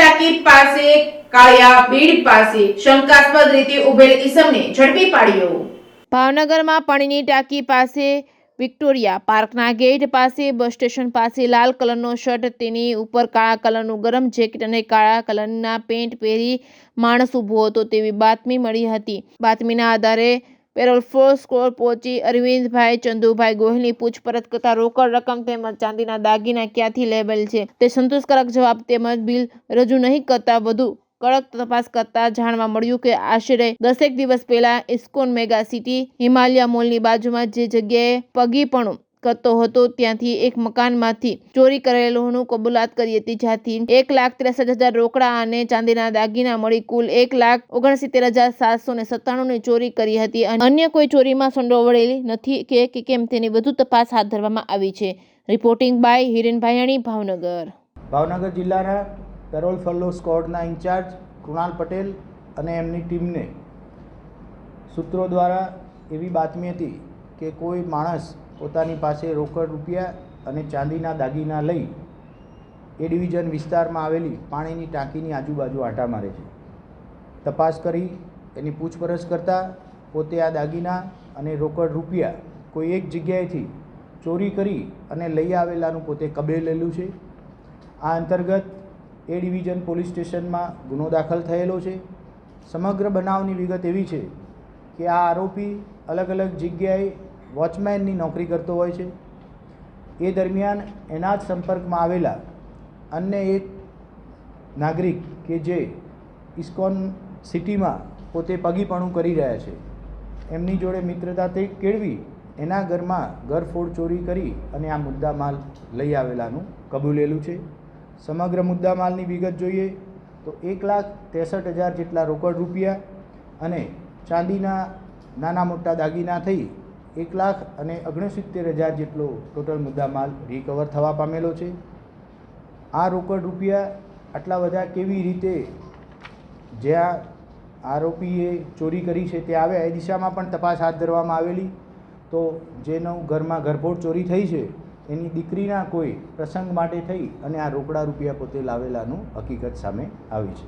ટાંકી પાસે કાળિયા બીડ પાસે શંકાસ્પદ રીતે ઉભેલ ઈસમને ઝડપી પાડ્યો। ભાવનગરમાં પાણીની ટાંકી પાસે વિક્ટોરિયા પાર્કના ગેટ પાસે બસ સ્ટેશન પાસે લાલ કલરનો શર્ટ, તેની ઉપર કાળા કલરનું ગરમ જેકેટ અને કાળા કલરના પેન્ટ પહેરી માણસ ઊભો હતો તેવી બાતમી મળી હતી। બાતમીના આધારે પેરોલ ફોર્સ સ્કોર પહોંચી અરવિંદભાઈ ચંદુભાઈ ગોહિલની પૂછપરછ કરતા રોકડ રકમ તેમજ ચાંદીના દાગીના ક્યાંથી લેબલ છે તે સંતોષકારક જવાબ તેમજ બિલ રજૂ નહીં કરતા વધુ કડક તપાસ કરતા જાણવા મળ્યું કે આશરે 10 દિવસ પહેલા ઇસ્કોન મેગા સિટી હિમાલયા મોલની બાજુમાં જે જગ્યાએ પગીપણું કરતો હતો ત્યાંથી એક મકાનમાંથી ચોરી કરેલું કબૂલાત કરી હતી, જ્યાંથી 1,63,000 રોકડા અને ચાંદીના દાગીના મળી કુલ 1,69,797ની ચોરી કરી હતી અને અન્ય કોઈ ચોરીમાં સંડોવાયેલી નથી કે કેમ તેની વધુ તપાસ હાથ ધરવામાં આવી છે। Reporting by Hiren Bhayani, Bhavnagar. ભાવનગર જિલ્લાના પેરોલ ફોલો સ્કોડના ઇન્ચાર્જ કૃણાલ પટેલ અને એમની ટીમને સૂત્રો દ્વારા એવી બાતમી હતી કે કોઈ માણસ પોતાની પાસે રોકડ રૂપિયા અને ચાંદીના દાગીના લઈ એ ડિવિઝન વિસ્તારમાં આવેલી પાણીની ટાંકીની આજુબાજુ આંટા મારે છે। તપાસ કરી એની પૂછપરછ કરતાં પોતે આ દાગીના અને રોકડ રૂપિયા કોઈ એક જગ્યાએથી ચોરી કરી અને લઈ આવેલાનું પોતે કબૂલેલું છે। આ અંતર્ગત એ ડિવિઝન પોલીસ સ્ટેશનમાં ગુનો દાખલ થયેલો છે। સમગ્ર બનાવની વિગત એવી છે કે આ આરોપી અલગ અલગ જગ્યાએ વોચમેનની નોકરી કરતો હોય છે। એ દરમિયાન એના જ સંપર્કમાં આવેલા અન્ય એક નાગરિક કે જે ઇસ્કોન સિટીમાં પોતે પગીપણું કરી રહ્યા છે એમની જોડે મિત્રતા તે કેળવી એના ઘરમાં ઘરફોડ ચોરી કરી અને આ મુદ્દામાલ લઈ આવેલાનું કબૂલેલું છે। સમગ્ર મુદ્દામાલની વિગત જોઈએ તો 1,63,000 જેટલા રોકડ રૂપિયા અને ચાંદીના નાના મોટા દાગીના થઈ 1,69,000 જેટલો ટોટલ મુદ્દામાલ રિકવર થવા પામેલો છે। આ રોકડ રૂપિયા આટલા બધા કેવી રીતે જ્યાં આરોપીએ ચોરી કરી છે તે આવ્યા એ દિશામાં પણ તપાસ હાથ ધરવામાં આવેલી, તો જેનું ઘરમાં ઘરફોડ ચોરી થઈ છે એની દીકરીના કોઈ પ્રસંગ માટે થઈ અને આ રોકડા રૂપિયા પોતે લાવેલાનું હકીકત સામે આવી છે।